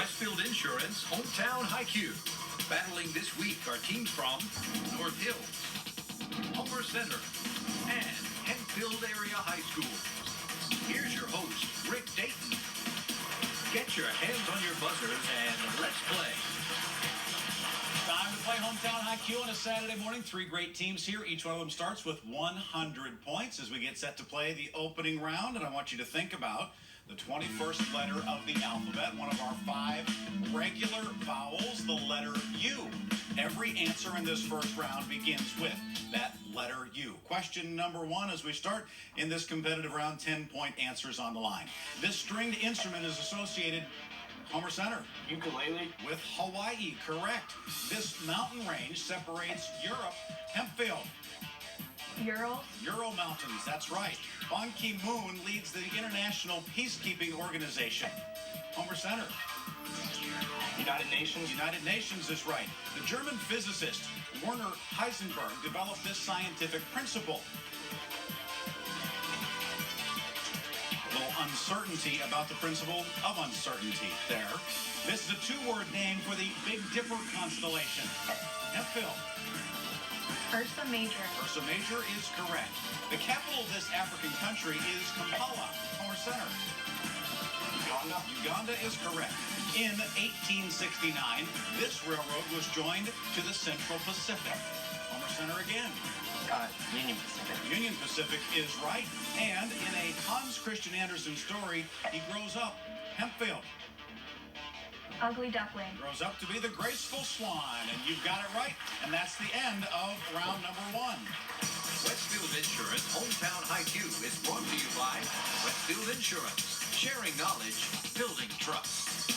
Westfield Insurance Hometown High Q. Battling this week are teams from North Hills, Homer Center, and Hempfield area high schools. Here's your host, Rick Dayton. Get your hands on your buzzers and let's play. Time to play Hometown High Q on a Saturday morning. Three great teams here. Each one of them starts with 100 points as we get set to play the opening round. And I want you to think about the 21st letter of the alphabet, one of our 5 regular vowels, the letter U. Every answer in this first round begins with that letter U. Question number 1 as we start in this competitive round, 10-point answers on the line. This stringed instrument is associated, Homer Center. Ukulele. With Hawaii, correct. This mountain range separates Europe, Hempfield. Ural Mountains, that's right. Ban Ki-moon leads the International Peacekeeping Organization. Homer Center. United Nations. United Nations is right. The German physicist Werner Heisenberg developed this scientific principle. A little uncertainty about the principle of uncertainty there. This is a 2-word name for the Big Dipper constellation. Hempfield. Ursa Major. Ursa Major is correct. The capital of this African country is Kampala. Homer Center. Uganda is correct. In 1869, this railroad was joined to the Central Pacific. Homer Center again. Union Pacific. Union Pacific is right. And in a Hans Christian Andersen story, he grows up. Hempfield. Ugly Duckling. Grows up to be the graceful swan. And you've got it right. And that's the end of round number 1. Westfield Insurance Hometown High Q is brought to you by Westfield Insurance. Sharing knowledge, building trust.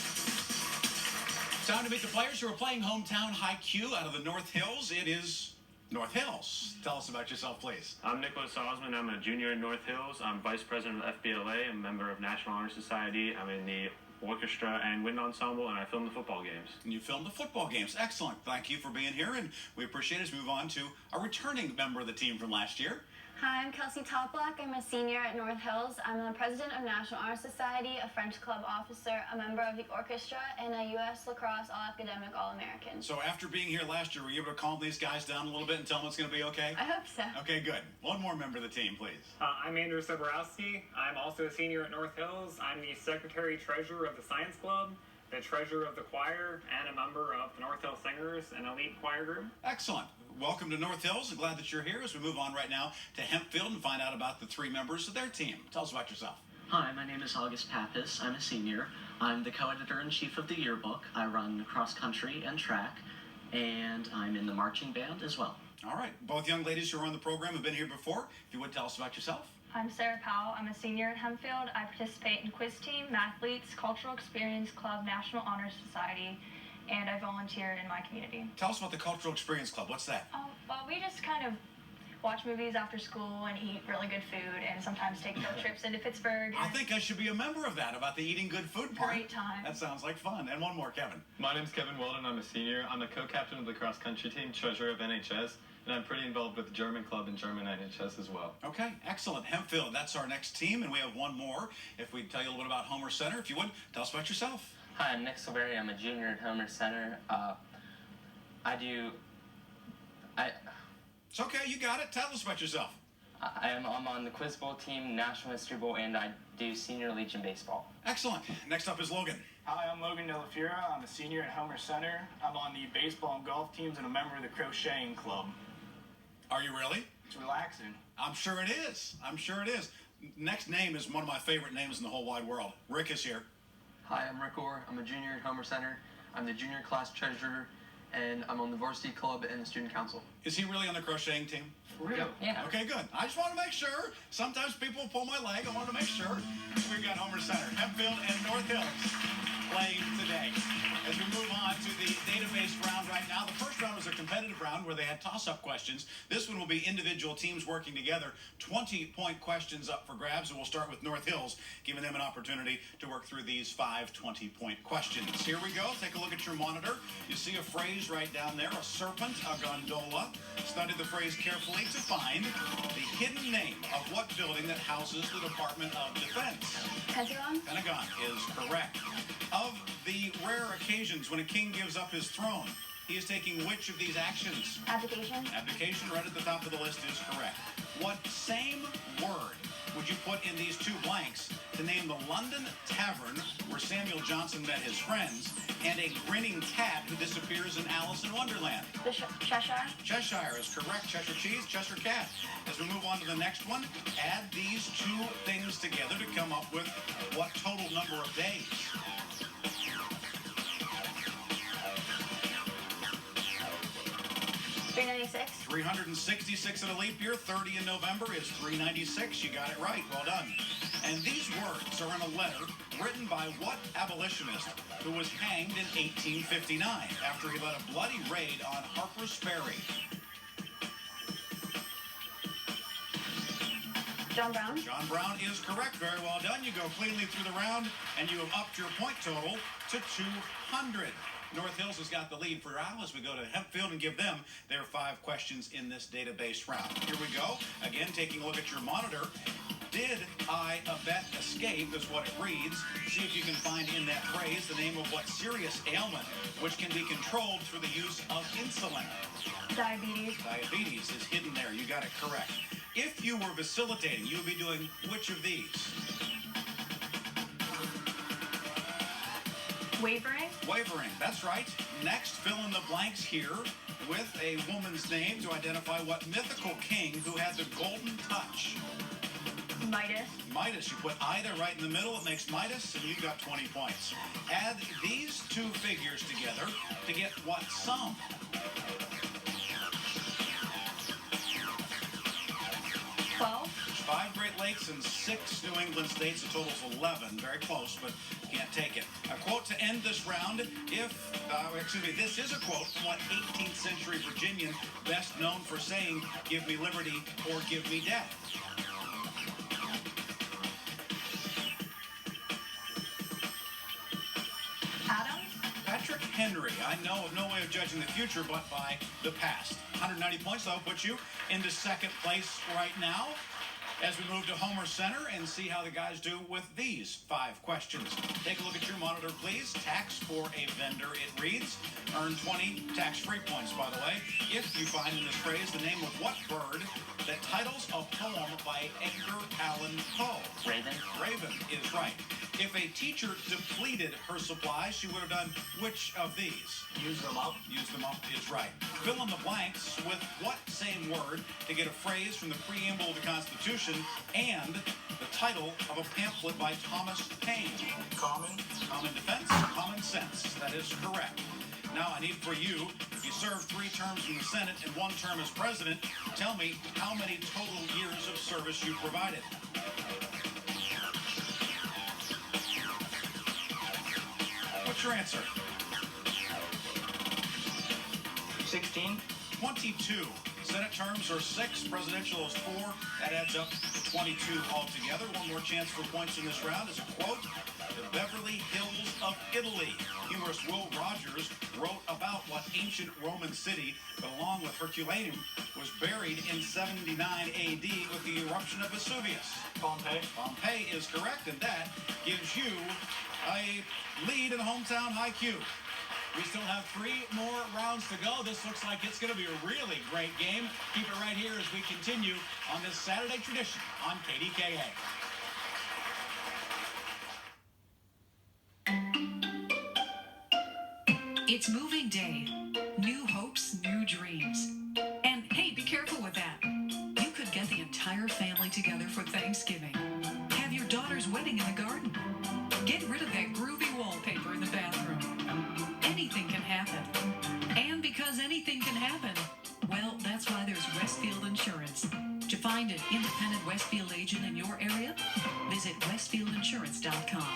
Time to meet the players who are playing Hometown High Q out of the North Hills. It is North Hills. Tell us about yourself, please. I'm Nicholas Osmond. I'm a junior in North Hills. I'm vice president of FBLA. I'm a member of National Honor Society. I'm in the orchestra and wind ensemble, and I film the football games. And you film the football games. Excellent. Thank you for being here, and we appreciate it. As we move on to a returning member of the team from last year. Hi, I'm Kelsey Toplack. I'm a senior at North Hills. I'm the president of National Honor Society, a French club officer, a member of the orchestra, and a U.S. Lacrosse All-Academic All-American. So after being here last year, were you able to calm these guys down a little bit and tell them it's going to be okay? I hope so. Okay, good. One more member of the team, please. I'm Andrew Soborowski. I'm also a senior at North Hills. I'm the secretary-treasurer of the Science Club, the treasurer of the choir, and a member of the North Hills Singers, an elite choir group. Excellent. Welcome to North Hills. I'm glad that you're here as we move on right now to Hempfield and find out about the 3 members of their team. Tell us about yourself. Hi, my name is August Pappas. I'm a senior. I'm the co-editor-in-chief of the yearbook. I run cross country and track, and I'm in the marching band as well. All right. Both young ladies who are on the program have been here before. If you would tell us about yourself. I'm Sarah Powell. I'm a senior at Hempfield. I participate in quiz team, mathletes, cultural experience club, National Honor Society, and I volunteer in my community. Tell us about the Cultural Experience Club. What's that? Well, we just kind of watch movies after school and eat really good food and sometimes take field trips into Pittsburgh. I think I should be a member of that, about the eating good food part. Great time. That sounds like fun. And one more, Kevin. My name's Kevin Weldon. I'm a senior. I'm the co-captain of the cross-country team, treasurer of NHS, and I'm pretty involved with the German club and German NHS as well. Okay, excellent. Hempfield, that's our next team, and we have one more. If we tell you a little bit about Homer Center, if you would, tell us about yourself. Hi, I'm Nick Silveri. I'm a junior at Homer Center. It's okay, you got it. Tell us about yourself. I'm on the Quiz Bowl team, National History Bowl, and I do Senior Legion Baseball. Excellent. Next up is Logan. Hi, I'm Logan De La Fiera. I'm a senior at Homer Center. I'm on the baseball and golf teams and a member of the crocheting club. Are you really? It's relaxing. I'm sure it is. I'm sure it is. Next name is one of my favorite names in the whole wide world. Rick is here. Hi, I'm Rick Orr. I'm a junior at Homer Center. I'm the junior class treasurer, and I'm on the varsity club and the student council. Is he really on the crocheting team? For real? Yeah. Okay, good. I just want to make sure. Sometimes people pull my leg. I want to make sure. We've got Homer Center, Hempfield, and North Hills playing today. As we move on to the database round right now, the first round was a competitive round where they had toss-up questions. This one will be individual teams working together. 20-point questions up for grabs, and we'll start with North Hills, giving them an opportunity to work through these 5 20-point questions. Here we go. Take a look at your monitor. You see a phrase right down there, a serpent, a gondola. Study the phrase carefully to find the hidden name of what building that houses the Department of Defense. Pentagon? Pentagon is correct. Of the rare occasions when a king gives up his throne, he is taking which of these actions? Abdication? Abdication, right at the top of the list, is correct. What same word would you put in these 2 blanks to name the London tavern where Samuel Johnson met his friends and a grinning cat who disappears in Alice in Wonderland? Cheshire? Cheshire is correct. Cheshire cheese, Cheshire cat. As we move on to the next one, add these 2 things together to come up with what total number of days? 396. 366 in a leap year, 30 in November is 396. You got it right. Well done. And these words are in a letter written by what abolitionist who was hanged in 1859 after he led a bloody raid on Harper's Ferry? John Brown? John Brown is correct. Very well done. You go cleanly through the round, and you have upped your point total to 200. North Hills has got the lead for now as we go to Hempfield and give them their 5 questions in this database round. Here we go. Again, taking a look at your monitor. Did I abet escape is what it reads. See if you can find in that phrase the name of what serious ailment which can be controlled through the use of insulin. Diabetes. Diabetes is hidden there. You got it correct. If you were vacillating, you would be doing which of these? Wavering. Wavering, that's right. Next, fill in the blanks here with a woman's name to identify what mythical king who had the golden touch. Midas. Midas, you put Ida right in the middle, it makes Midas, and you got 20 points. Add these 2 figures together to get what sum? 12. 5 Great Lakes and 6 New England states. The total's 11. Very close, but can't take it. A quote to end this round. This is a quote from what 18th century Virginian best known for saying, "Give me liberty or give me death." Adams. Patrick Henry. I know of no way of judging the future but by the past. 190 points, that'll put you into 2nd place right now. As we move to Homer Center and see how the guys do with these 5 questions. Take a look at your monitor, please. Tax for a vendor, it reads. Earn 20 tax-free points, by the way, if you find in this phrase the name of what bird that titles a poem by Edgar Allan Poe. Raven. Raven is right. If a teacher depleted her supplies, she would have done which of these? Use them up. Use them up is right. Fill in the blanks with what same word to get a phrase from the preamble of the Constitution and the title of a pamphlet by Thomas Paine. Common. Common defense, common sense. That is correct. Now I need for you, if you serve 3 terms in the Senate and 1 term as president, tell me how many total years of service you provided. What's your answer? 16. 22. Senate terms are 6, presidential is 4. That adds up to 22 altogether. One more chance for points in this round is a quote. The Beverly Hills of Italy. Humorist Will Rogers wrote about what ancient Roman city, but along with Herculaneum, was buried in 79 AD with the eruption of Vesuvius. Pompeii. Pompeii is correct, and that gives you a lead in Hometown High Q. We still have 3 more rounds to go. This looks like it's going to be a really great game. Keep it right here as we continue on this Saturday tradition on KDKA. It's moving day. New hopes, new dreams. And hey, be careful with that. You could get the entire family together for Thanksgiving. Have your daughter's wedding in the garden. Get rid of that groovy wallpaper in the bathroom. Anything can happen. And because anything can happen, well, that's why there's Westfield Insurance. To find an independent Westfield agent in your area, visit westfieldinsurance.com.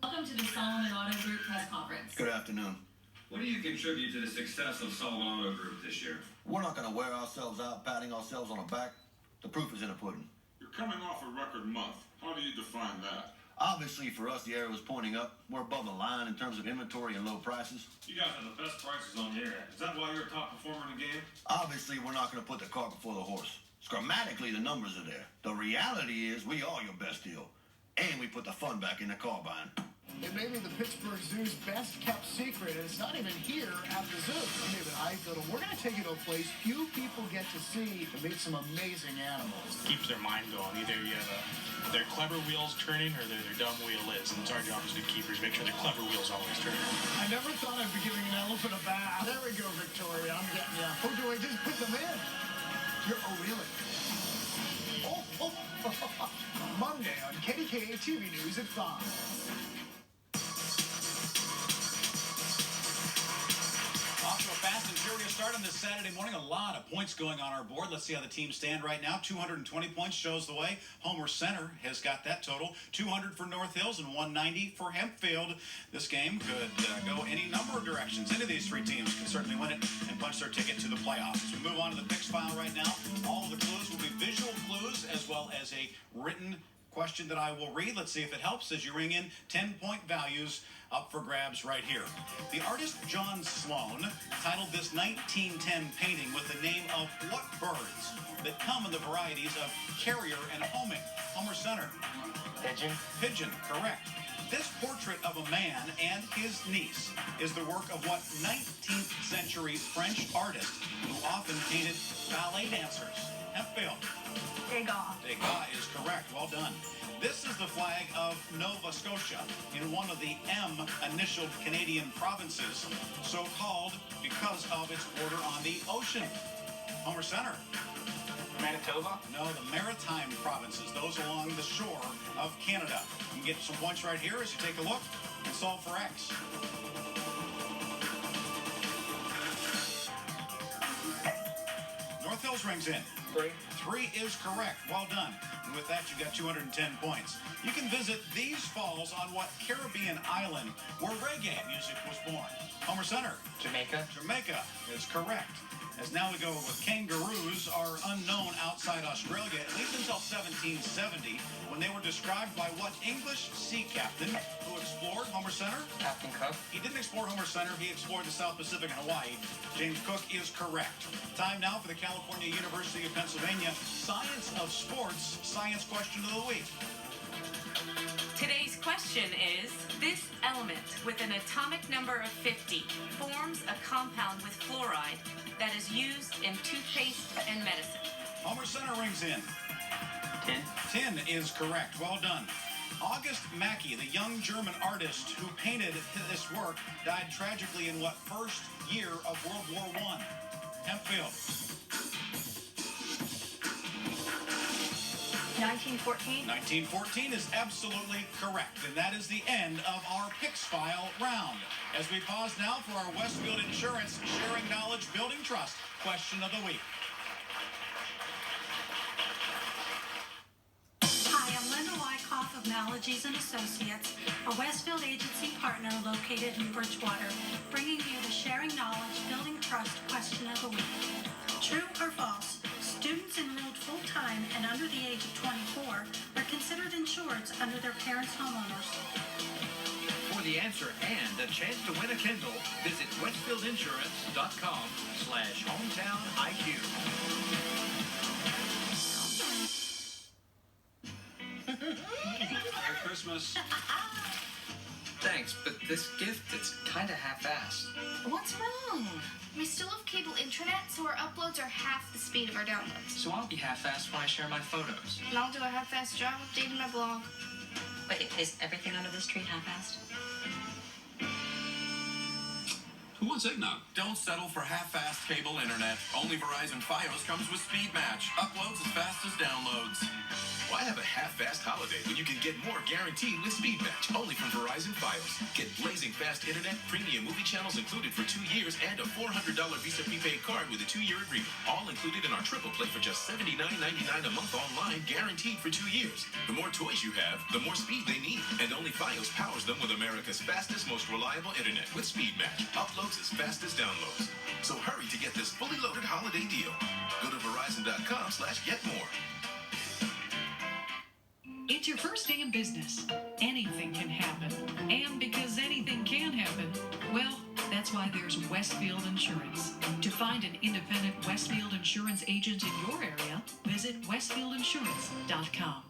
Welcome to the Solomon Auto Group press conference. Good afternoon. What do you contribute to the success of Sullivan Auto Group this year? We're not going to wear ourselves out patting ourselves on the back. The proof is in the pudding. You're coming off a record month. How do you define that? Obviously, for us, the arrow is pointing up. We're above the line in terms of inventory and low prices. You guys have the best prices on the area. Is that why you're a top performer in the game? Obviously, we're not going to put the cart before the horse. Grammatically, the numbers are there. The reality is we are your best deal. And we put the fun back in the carbine. It may be the Pittsburgh Zoo's best kept secret, and it's not even here at the zoo. We live in Hempfield, and we're going to take you to a place few people get to see to meet some amazing animals. Keeps their mind going. Either you have their clever wheels turning or their dumb wheel is. And it's our job as keepers, make sure their clever wheel's always turning. I never thought I'd be giving an elephant a bath. There we go, Victoria. I'm getting you. Oh, do I just put them in? Oh, really? Oh. Monday on KDKA-TV News at 5. Off to a fast and furious start on this Saturday morning. A lot of points going on our board. Let's see how the teams stand right now. 220 points shows the way. Homer Center has got that total. 200 for North Hills and 190 for Hempfield. This game could go any number of directions. Any of these three teams can certainly win it and punch their ticket to the playoffs. As we move on to the picks file right now, all of the clues will be visual clues as well as a written question that I will read. Let's see if it helps as you ring in 10-point values up for grabs right here. The artist John Sloan titled this 1910 painting with the name of what birds that come in the varieties of carrier and homing? Homer Center. Pigeon. Pigeon, correct. This portrait of a man and his niece is the work of what 19th century French artist who often painted ballet dancers? Hempfield. Degas. Degas is correct. Well done. This is the flag of Nova Scotia in one of the M-initialed Canadian provinces, so called because of its border on the ocean. Homer Center. Manitoba? No, the maritime provinces, those along the shore of Canada. You can get some points right here as you take a look and solve for X. North Hills rings in. 3. 3 is correct. Well done. And with that, you got 210 points. You can visit these falls on what Caribbean island where reggae music was born? Homer Center. Jamaica. Jamaica is correct. As now we go with kangaroos are unknown outside Australia, at least until 1770, when they were described by what English sea captain who explored Homer Center? Captain Cook. He didn't explore Homer Center, he explored the South Pacific and Hawaii. James Cook is correct. Time now for the California University of Pennsylvania Science of Sports Science Question of the Week. Today's question is, this element with an atomic number of 50 forms a compound with fluoride that is used in toothpaste and medicine. Homer Center rings in. 10. 10 is correct. Well done. August Macke, the young German artist who painted this work, died tragically in what first year of World War I? Hempfield. 1914. 1914 is absolutely correct, and that is the end of our Picks File round. As we pause now for our Westfield Insurance Sharing Knowledge Building Trust question of the week. Hi, I'm Linda Wyckoff of Malagys and Associates, a Westfield agency partner located in Bridgewater, bringing you the Sharing Knowledge Building Trust question of the week. True or false? Students enrolled full-time and under the age of 24 are considered insureds under their parents' homeowners. For the answer and a chance to win a Kindle, visit westfieldinsurance.com/hometown IQ. Merry Christmas. Thanks, but this gift, it's kind of half-assed. What's wrong? We still have cable internet, so our uploads are half the speed of our downloads. So I'll be half-assed when I share my photos. And I'll do a half-assed job updating my blog. Wait, is everything under this tree half-assed? Who wants eggnog? Don't settle for half-assed cable internet. Only Verizon Fios comes with Speed Match. Uploads as fast as downloads. Why have a half-fast holiday when you can get more guaranteed with Speed Match? Only from Verizon Fios. Get blazing fast internet, premium movie channels included for 2 years, and a $400 Visa prepaid card with a 2-year agreement. All included in our triple play for just $79.99 a month online, guaranteed for 2 years. The more toys you have, the more speed they need. And only Fios powers them with America's fastest, most reliable internet with Speed Match. Upload uploads as fast as downloads. So hurry to get this fully loaded holiday deal. Go to Verizon.com/getmore. It's your first day in business. Anything can happen. And because anything can happen, well, that's why there's Westfield Insurance. To find an independent Westfield Insurance agent in your area, visit westfieldinsurance.com.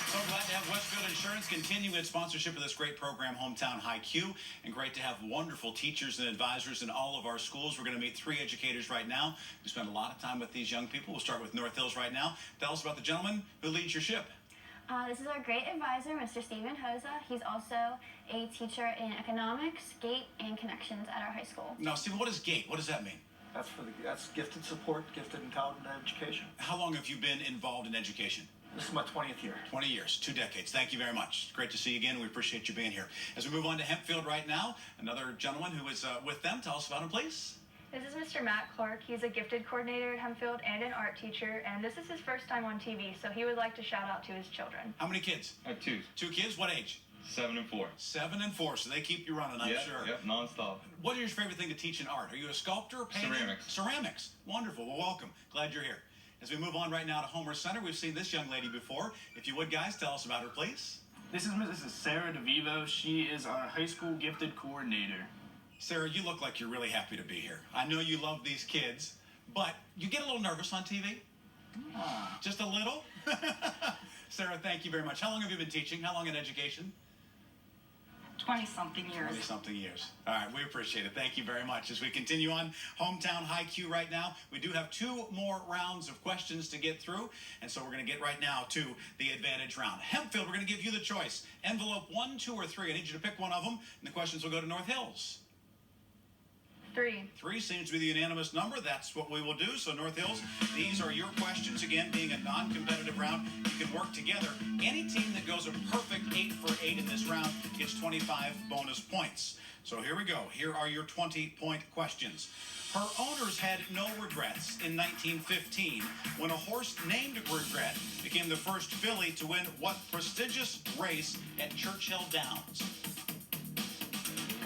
So glad to have Westfield Insurance continue its sponsorship of this great program, Hometown High Q, and great to have wonderful teachers and advisors in all of our schools. We're going to meet 3 educators right now who spend a lot of time with these young people. We'll start with North Hills right now. Tell us about the gentleman who leads your ship. This is our great advisor, Mr. Stephen Hoza. He's also a teacher in economics, GATE, and connections at our high school. Now, Stephen, what is GATE? What does that mean? That's gifted support, gifted and talented education. How long have you been involved in education? This is my 20th year. 20 years, 2 decades. Thank you very much. Great to see you again. We appreciate you being here. As we move on to Hempfield right now, another gentleman who is with them. Tell us about him, please. This is Mr. Matt Clark. He's a gifted coordinator at Hempfield and an art teacher, and this is his first time on TV, so he would like to shout out to his children. How many kids? I have 2. 2 kids? What age? 7 and 4. 7 and 4, so they keep you running, I'm sure. Yep, non-stop. What is your favorite thing to teach in art? Are you a sculptor, painter? Ceramics. Ceramics. Wonderful. Well, welcome. Glad you're here. As we move on right now to Homer Center, we've seen this young lady before. If you would, guys, tell us about her, please. This is Mrs. Sarah DeVivo. She is our high school gifted coordinator. Sarah, you look like you're really happy to be here. I know you love these kids, but you get a little nervous on TV? Just a little? Sarah, thank you very much. How long have you been teaching? How long in education? 20-something years. 20-something years. All right, we appreciate it. Thank you very much. As we continue on Hometown High Q right now, we do have 2 more rounds of questions to get through, and so we're going to get right now to the advantage round. Hempfield, we're going to give you the choice. Envelope 1, 2, or 3. I need you to pick one of them, and the questions will go to North Hills. 3. 3 seems to be the unanimous number. That's what we will do. So, North Hills, these are your questions. Again, being a non-competitive round, you can work together. Any team that goes a perfect 8 for 8 in this round gets 25 bonus points. So here we go. Here are your 20-point questions. Her owners had no regrets in 1915 when a horse named Regret became the first filly to win what prestigious race at Churchill Downs?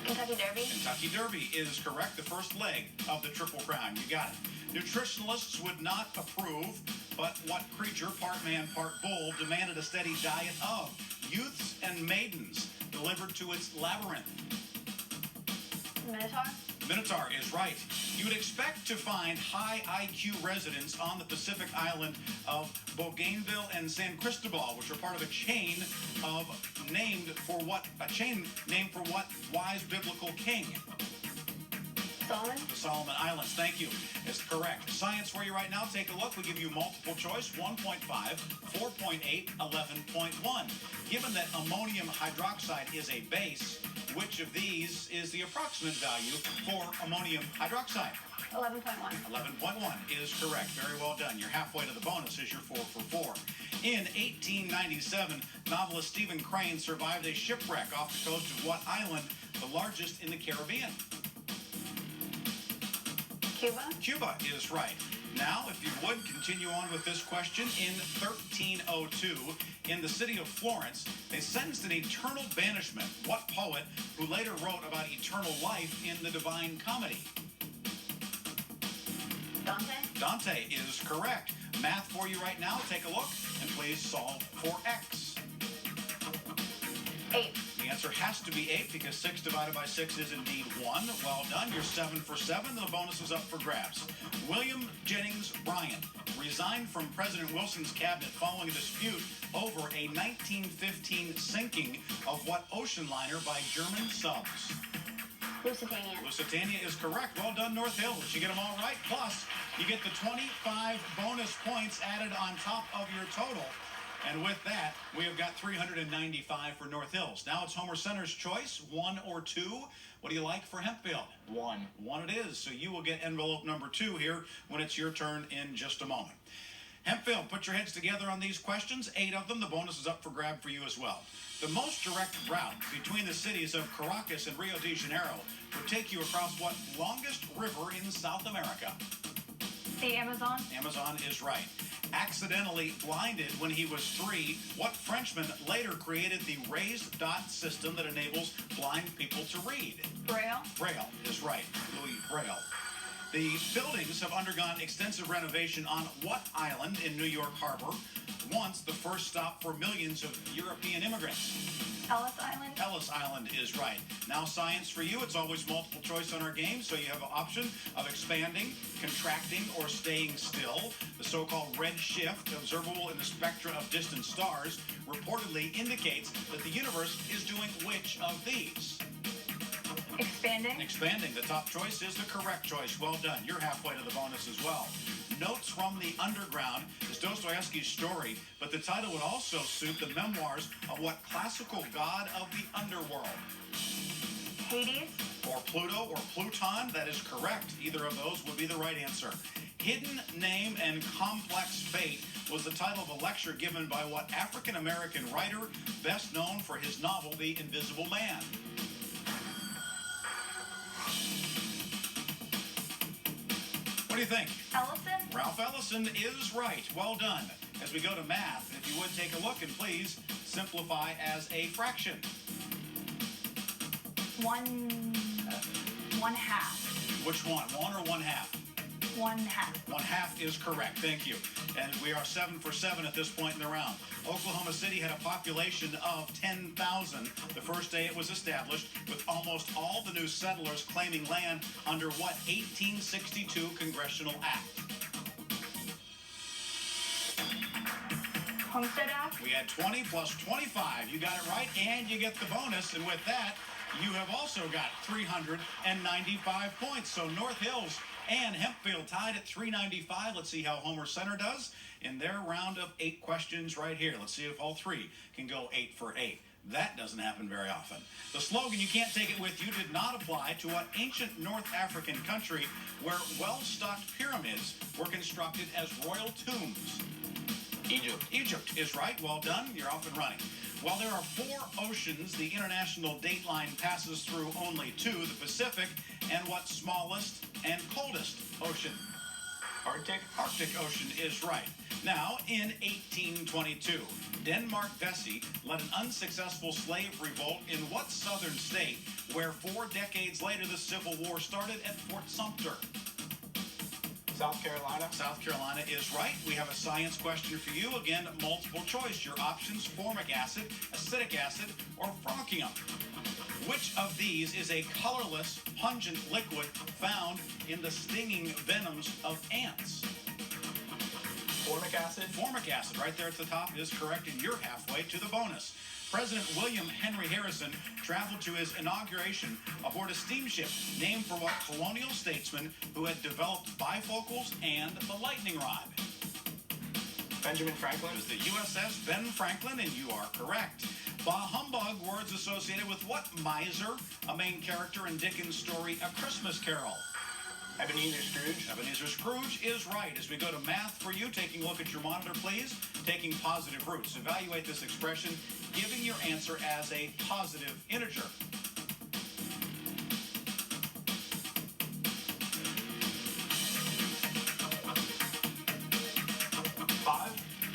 Kentucky Derby. Kentucky Derby is correct. The first leg of the Triple Crown. You got it. Nutritionalists would not approve, but what creature, part man, part bull, demanded a steady diet of youths and maidens delivered to its labyrinth? Minotaur. Minotaur is right. You would expect to find high IQ residents on the Pacific island of Bougainville and San Cristobal, which are part of a chain named for what wise biblical king? Solomon. The Solomon Islands. Thank you. Is correct. Science for you right now. Take a look. We give you multiple choice: 1.5, 4.8, 11.1. Given that ammonium hydroxide is a base, which of these is the approximate value for ammonium hydroxide? 11.1. 11.1 is correct. Very well done. You're halfway to the bonus as you're 4 for 4. In 1897, novelist Stephen Crane survived a shipwreck off the coast of what island, the largest in the Caribbean? Cuba. Cuba is right. Now, if you would, continue on with this question. In 1302, in the city of Florence, they sentenced an eternal banishment. What poet who later wrote about eternal life in the Divine Comedy? Dante. Dante is correct. Math for you right now. Take a look and please solve for X. 8. The answer has to be 8 because 6 divided by 6 is indeed 1. Well done. You're 7 for 7. The bonus is up for grabs. William Jennings Bryan resigned from President Wilson's cabinet following a dispute over a 1915 sinking of what ocean liner by German subs? Lusitania. Lusitania is correct. Well done, North Hills. You get them all right. Plus, you get the 25 bonus points added on top of your total. And with that, we have got 395 for North Hills. Now it's Homer Center's choice, 1 or 2. What do you like for Hempfield? 1. 1 it is. So you will get envelope number 2 here when it's your turn in just a moment. Hempfield, put your heads together on these questions. 8 of them. The bonus is up for grab for you as well. The most direct route between the cities of Caracas and Rio de Janeiro would take you across what longest river in South America? C, Amazon. Amazon is right. Accidentally blinded when he was 3, what Frenchman later created the raised dot system that enables blind people to read? Braille. Braille is right. Louis Braille. The buildings have undergone extensive renovation on what island in New York Harbor? Once the first stop for millions of European immigrants. Ellis Island. Ellis Island is right. Now science for you. It's always multiple choice on our game, so you have an option of expanding, contracting, or staying still. The so-called red shift, observable in the spectra of distant stars, reportedly indicates that the universe is doing which of these? Expanding. Expanding. The top choice is the correct choice. Well done. You're halfway to the bonus as well. Notes from the Underground is Dostoevsky's story, but the title would also suit the memoirs of what classical god of the underworld? Hades. Or Pluto or Pluton. That is correct. Either of those would be the right answer. Hidden Name and Complex Fate was the title of a lecture given by what African-American writer best known for his novel The Invisible Man? What do you think? Ellison. Ralph Ellison is right. Well done. As we go to math, if you would take a look and please simplify as a fraction. 1/2. Which one? 1 or 1/2? 1/2. 1/2 is correct. Thank you. And we are 7 for 7 at this point in the round. Oklahoma City had a population of 10,000 the first day it was established, with almost all the new settlers claiming land under what 1862 Congressional Act? Homestead Act. We had 20 plus 25. You got it right, and you get the bonus. And with that, you have also got 395 points. So North Hills and Hempfield tied at 395. Let's see how Homer Center does in their round of 8 questions right here. Let's see if all 3 can go 8 for 8. That doesn't happen very often. The slogan, "You can't take it with you," did not apply to what ancient North African country where well-stocked pyramids were constructed as royal tombs? Egypt. Egypt is right. Well done. You're off and running. While there are 4 oceans, the international date line passes through only 2, the Pacific and what smallest and coldest ocean? Arctic. Arctic Ocean is right. Now, in 1822, Denmark Vesey led an unsuccessful slave revolt in what southern state where 4 decades later the Civil War started at Fort Sumter? South Carolina. South Carolina is right. We have a science question for you. Again, multiple choice. Your options: formic acid, acetic acid, or francium. Which of these is a colorless, pungent liquid found in the stinging venoms of ants? Formic acid. Formic acid, right there at the top, is correct, and you're halfway to the bonus. President William Henry Harrison traveled to his inauguration aboard a steamship named for what colonial statesman who had developed bifocals and the lightning rod? Benjamin Franklin. It was the USS Ben Franklin, and you are correct. Bah humbug, words associated with what miser, a main character in Dickens' story A Christmas Carol? Ebenezer Scrooge. Ebenezer Scrooge is right. As we go to math for you, taking a look at your monitor, please. Taking positive roots. Evaluate this expression, giving your answer as a positive integer.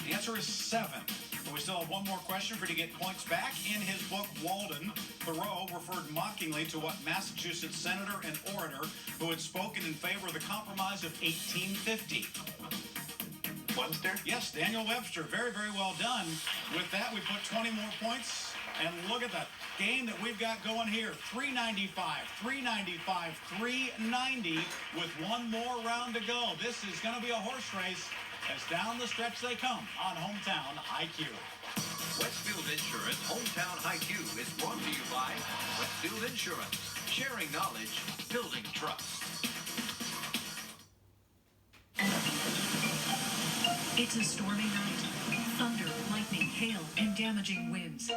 The answer is 7. But we still have one more question for you to get points back. In his book, Walden, Thoreau referred mockingly to what Massachusetts senator and orator who had spoken in favor of the Compromise of 1850? Webster? Yes, Daniel Webster. Very, very well done. With that, we put 20 more points. And look at the game that we've got going here. 395, 395, 390 with one more round to go. This is going to be a horse race as down the stretch they come on Hometown High Q. Westfield Insurance Hometown High Q is brought to you by Westfield Insurance. Sharing knowledge, building trust. It's a stormy night. Thunder, lightning, hail, and damaging winds.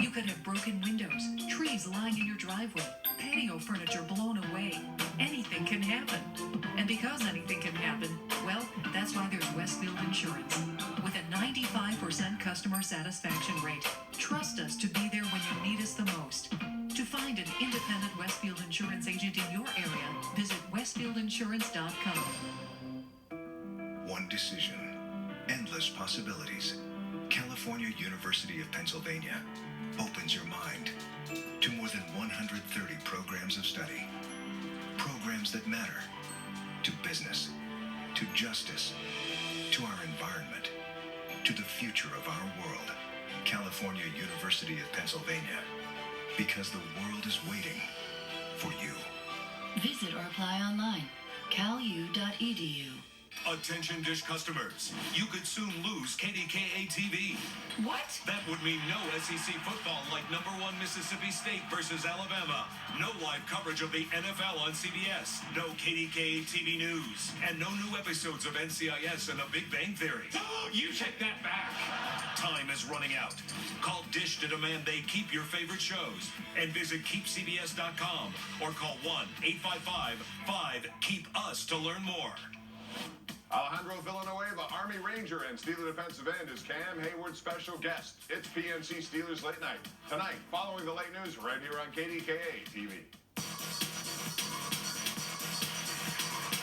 You could have broken windows, trees lying in your driveway, patio furniture blown away. Anything can happen. And because anything can happen, well, that's why there's Westfield Insurance. With a 95% customer satisfaction rate. Trust us to be there when you need us the most. To find an independent Westfield Insurance agent in your area, visit westfieldinsurance.com. decision, endless possibilities. California University of Pennsylvania opens your mind to more than 130 programs of study. Programs that matter to business, to justice, to our environment, to the future of our world. California University of Pennsylvania, because the world is waiting for you. Visit or apply online. calu.edu. Attention Dish customers, you could soon lose KDKA-TV. What? That would mean no SEC football like #1 Mississippi State versus Alabama. No live coverage of the NFL on CBS. No KDKA-TV news. And no new episodes of NCIS and The Big Bang Theory. You take that back. Time is running out. Call Dish to demand they keep your favorite shows. And visit keepcbs.com or call 1-855-5-KEEP-US to learn more. Alejandro Villanueva, Army Ranger and Steeler defensive end, is Cam Hayward's special guest. It's PNC Steelers Late Night. Tonight, following the late news, right here on KDKA-TV.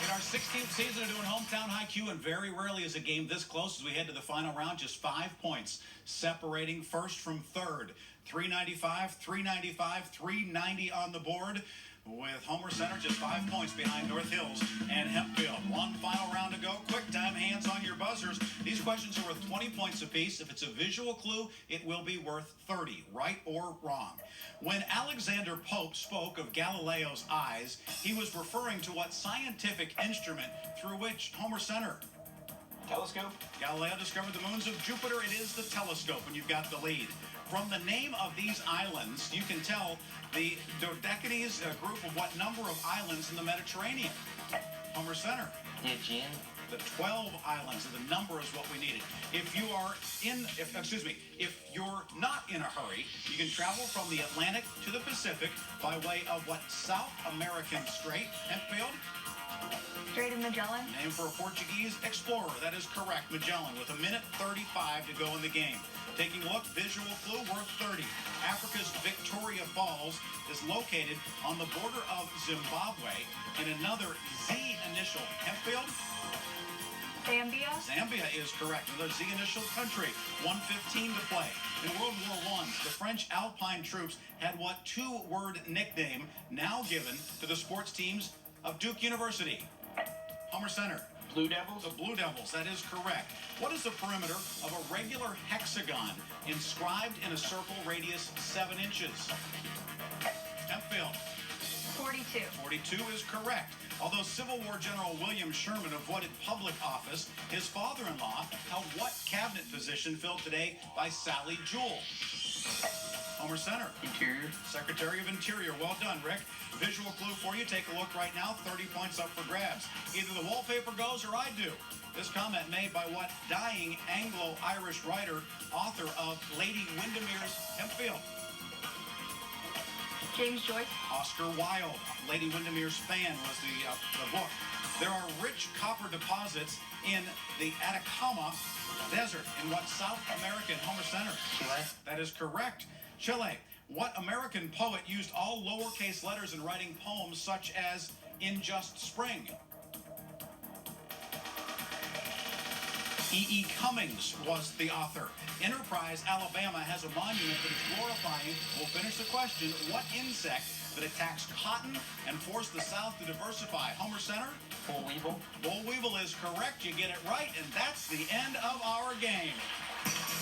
In our 16th season of doing Hometown High Q, and very rarely is a game this close as we head to the final round. Just 5 points separating first from third. 395, 395, 390 on the board, with Homer Center just 5 points behind North Hills and Hempfield. One final round to go. Quick time, hands on your buzzers. These questions are worth 20 points apiece. If it's a visual clue, it will be worth 30, right or wrong. When Alexander Pope spoke of Galileo's eyes, he was referring to what scientific instrument through which Homer Center? Telescope. Galileo discovered the moons of Jupiter. It is the telescope, and you've got the lead. From the name of these islands, you can tell the Dodecanese group of what number of islands in the Mediterranean. Homer Center. Aegean. The 12 islands, and the number is what we needed. If you are if you're not in a hurry, you can travel from the Atlantic to the Pacific by way of what South American strait? Hempfield? Strait of Magellan. Name for a Portuguese explorer. That is correct. Magellan, with 1:35 to go in the game. Taking a look, visual clue worth 30. Africa's Victoria Falls is located on the border of Zimbabwe in another Z initial. Hempfield? Zambia. Zambia is correct. Another Z initial country. 1:15 to play. In World War I, the French Alpine troops had what two-word nickname now given to the sports teams of Duke University? Homer Center. Blue Devils? The Blue Devils, that is correct. What is the perimeter of a regular hexagon inscribed in a circle radius 7 inches? Hempfield. 42. 42 is correct. Although Civil War General William Sherman avoided public office, his father-in-law held what cabinet position filled today by Sally Jewell? Homer Center. Interior. Secretary of Interior. Well done, Rick. Visual clue for you. Take a look right now. 30 points up for grabs. Either the wallpaper goes or I do. This comment made by what dying Anglo-Irish writer, author of Lady Windermere's Hempfield? James Joyce. Oscar Wilde. Lady Windermere's Fan was the book. There are rich copper deposits in the Atacama Desert in what South American Homer Center? Chile. That is correct. Chile. What American poet used all lowercase letters in writing poems such as In Just Spring? E.E. Cummings was the author. Enterprise, Alabama has a monument that is glorifying, we'll finish the question, what insect that attacks cotton and forced the South to diversify? Homer Center? Boll weevil. Boll weevil is correct. You get it right, and that's the end of our game.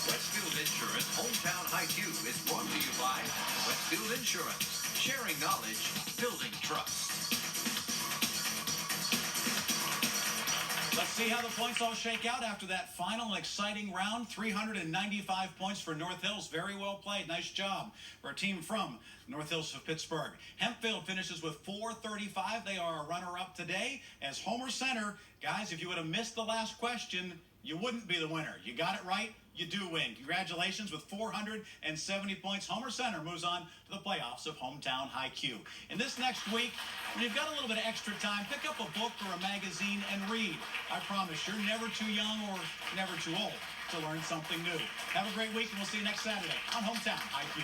Westfield Insurance Hometown High Q is brought to you by Westfield Insurance. Sharing knowledge, building trust. Let's see how the points all shake out after that final and exciting round. 395 points for North Hills. Very well played. Nice job for a team from North Hills of Pittsburgh. Hempfield finishes with 435. They are a runner-up today as Homer Center. Guys, if you would have missed the last question, you wouldn't be the winner. You got it right. You do win. Congratulations with 470 points. Homer Center moves on to the playoffs of Hometown High Q. In this next week, when you've got a little bit of extra time, pick up a book or a magazine and read. I promise you're never too young or never too old to learn something new. Have a great week, and we'll see you next Saturday on Hometown High Q.